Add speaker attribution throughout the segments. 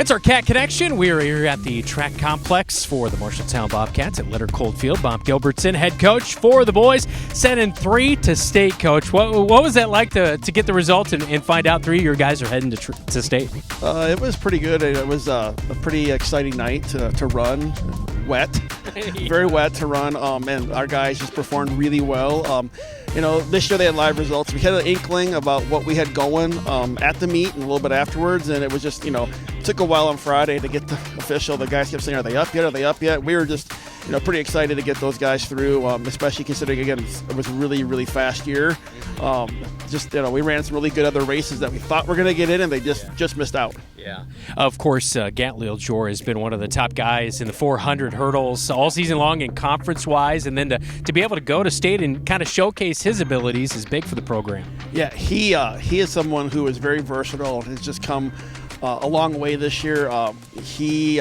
Speaker 1: It's our Cat Connection. We are here at the track complex for the Marshalltown Bobcats at Leonard Coldfield. Bob Gilbertson, head coach for the boys, sending 3 to state. Coach, what was that like to get the result and find out 3 of your guys are heading to state?
Speaker 2: It was pretty good. It was a pretty exciting night to run. Wet, very wet to run, and our guys just performed really well. This year they had live results. We had an inkling about what we had going at the meet and a little bit afterwards, and it was just, took a while on Friday to get the official. The guys kept saying, are they up yet? Are they up yet? We were just, pretty excited to get those guys through, especially considering, again, it was a really, really fast year. We ran some really good other races that we thought were going to get in, and they just missed out.
Speaker 1: Yeah. Of course, Gatleel Jor has been one of the top guys in the 400 hurdles all season long and conference-wise, and then to be able to go to state and kind of showcase his abilities is big for the program.
Speaker 2: Yeah, he is someone who is very versatile and has just come a long way this year. He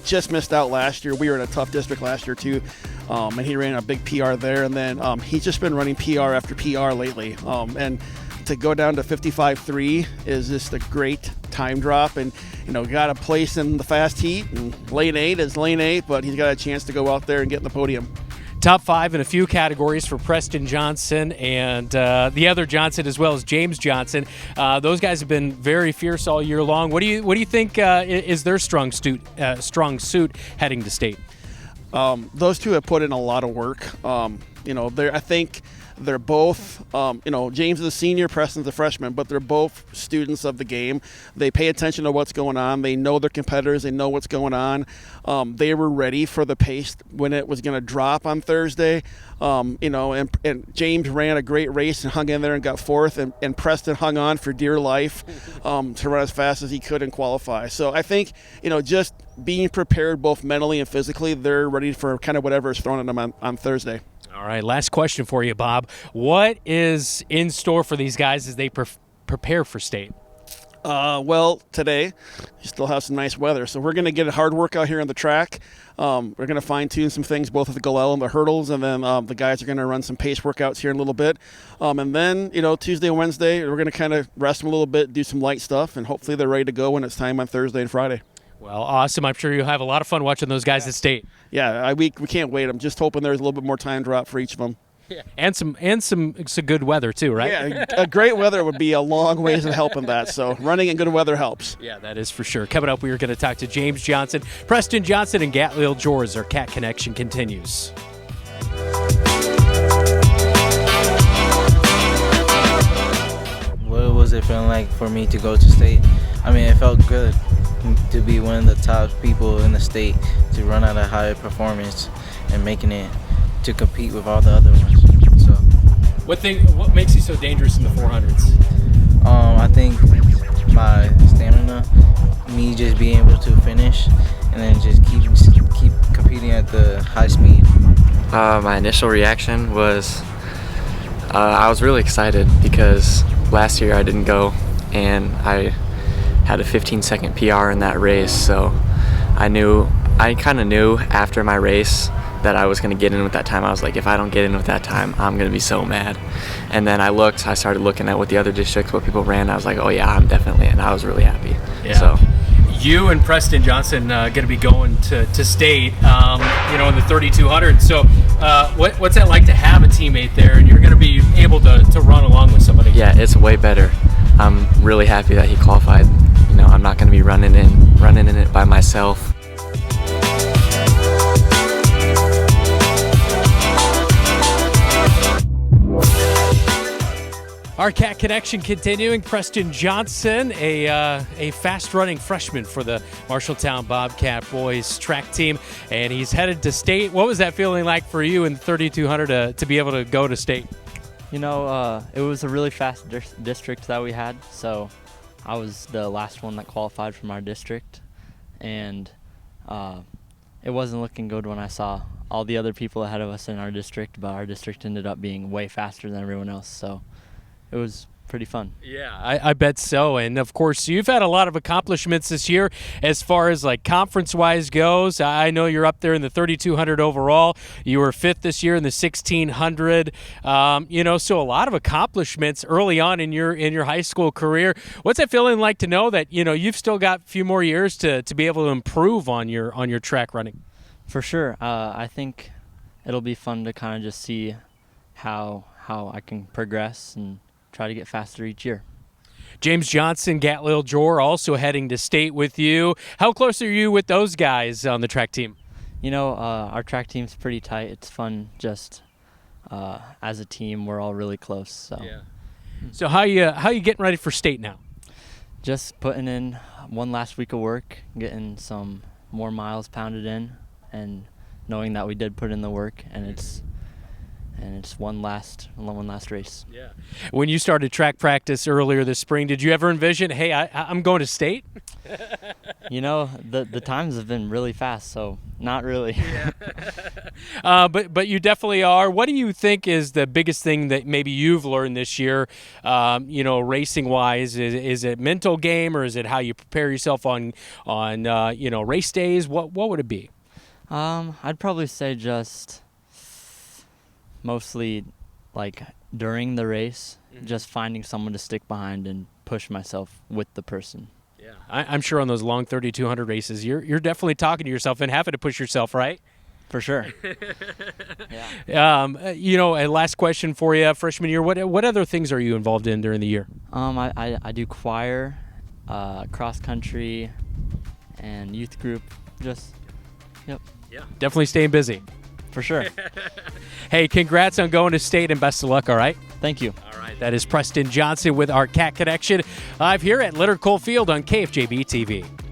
Speaker 2: just missed out last year. We were in a tough district last year too, and he ran a big PR there. And then he's just been running PR after PR lately. And to go down to 55.3 is just a great time drop. And got a place in the fast heat. And lane 8 is lane 8, but he's got a chance to go out there and get in the podium.
Speaker 1: Top 5 in a few categories for Preston Johnson and the other Johnson, as well as James Johnson. Those guys have been very fierce all year long. What do you think is their strong suit heading to state?
Speaker 2: Those two have put in a lot of work. I think they're both, James is a senior, Preston's a freshman, but they're both students of the game. They pay attention to what's going on. They know their competitors. They know what's going on. They were ready for the pace when it was going to drop on Thursday. And James ran a great race and hung in there and got 4th, and Preston hung on for dear life to run as fast as he could and qualify. So I think, just being prepared both mentally and physically, they're ready for kind of whatever is thrown at them on Thursday.
Speaker 1: All right, last question for you, Bob. What is in store for these guys as they prepare for state?
Speaker 2: Today you still have some nice weather, so we're going to get a hard workout here on the track. We're going to fine-tune some things, both at the Galel and the hurdles, and then the guys are going to run some pace workouts here in a little bit. And then, Tuesday and Wednesday, we're going to kind of rest them a little bit, do some light stuff, and hopefully they're ready to go when it's time on Thursday and Friday.
Speaker 1: Well, awesome. I'm sure you'll have a lot of fun watching those guys at state.
Speaker 2: Yeah, we can't wait. I'm just hoping there's a little bit more time drop for each of them.
Speaker 1: Yeah. And some good weather too, right?
Speaker 2: Yeah, a great weather would be a long ways in helping that. So running in good weather helps.
Speaker 1: Yeah, that is for sure. Coming up, we are going to talk to James Johnson, Preston Johnson, and Gatleel Jor as our Cat Connection continues.
Speaker 3: What was it feeling like for me to go to state? I mean, it felt good to be one of the top people in the state, to run at a higher performance and making it to compete with all the other ones. So,
Speaker 1: what makes you so dangerous in the 400s?
Speaker 3: I think my stamina, me just being able to finish, and then just keep competing at the high speed.
Speaker 4: My initial reaction was I was really excited because last year I didn't go, and I had a 15-second PR in that race, so I kind of knew after my race that I was going to get in with that time. I was like, if I don't get in with that time, I'm going to be so mad. And then I started looking at what the other districts, what people ran. I was like, oh yeah, I'm definitely in. I was really happy.
Speaker 1: Yeah. So you and Preston Johnson going to be going to state, in the 3200. So what's that like to have a teammate there, and you're going to be able to run along with somebody?
Speaker 4: Yeah, it's way better. I'm really happy that he qualified. I'm not going to be running in it by myself.
Speaker 1: Our Cat Connection continuing. Preston Johnson, a fast-running freshman for the Marshalltown Bobcat boys track team, and he's headed to state. What was that feeling like for you in the 3200 to be able to go to state?
Speaker 5: It was a really fast district that we had, so I was the last one that qualified from our district, and it wasn't looking good when I saw all the other people ahead of us in our district, but our district ended up being way faster than everyone else, so it was pretty fun.
Speaker 1: Yeah, I bet so. And of course, you've had a lot of accomplishments this year as far as like conference-wise goes. I know you're up there in the 3,200 overall. You were 5th this year in the 1,600. So a lot of accomplishments early on in your high school career. What's it feeling like to know that you've still got a few more years to be able to improve on your track running?
Speaker 5: For sure. I think it'll be fun to kind of just see how I can progress and try to get faster each year.
Speaker 1: James Johnson, Gatlil Jor also heading to state with you. How close are you with those guys on the track team?
Speaker 5: Our track team's pretty tight. It's fun just as a team. We're all really close. So.
Speaker 1: Yeah. So how you getting ready for state now?
Speaker 5: Just putting in one last week of work, getting some more miles pounded in, and knowing that we did put in the work, and it's one last race.
Speaker 1: Yeah. When you started track practice earlier this spring, did you ever envision, hey, I'm going to state?
Speaker 5: The times have been really fast, so not really.
Speaker 1: Yeah. But you definitely are. What do you think is the biggest thing that maybe you've learned this year, racing wise? Is it mental game, or is it how you prepare yourself on race days? What would it be?
Speaker 5: I'd probably say just mostly like during the race, just finding someone to stick behind and push myself with the person.
Speaker 1: Yeah, I'm sure on those long 3,200 races, you're definitely talking to yourself and having to push yourself, right?
Speaker 5: For sure.
Speaker 1: Yeah. A last question for you, freshman year. What other things are you involved in during the year?
Speaker 5: I do choir, cross country, and youth group. Yep.
Speaker 1: Yeah, definitely staying busy.
Speaker 5: For sure.
Speaker 1: Hey, congrats on going to state and best of luck, all right?
Speaker 5: Thank you.
Speaker 1: All right, that is Preston Johnson with our Cat Connection live here at Leonard Cole Field on KFJB-TV.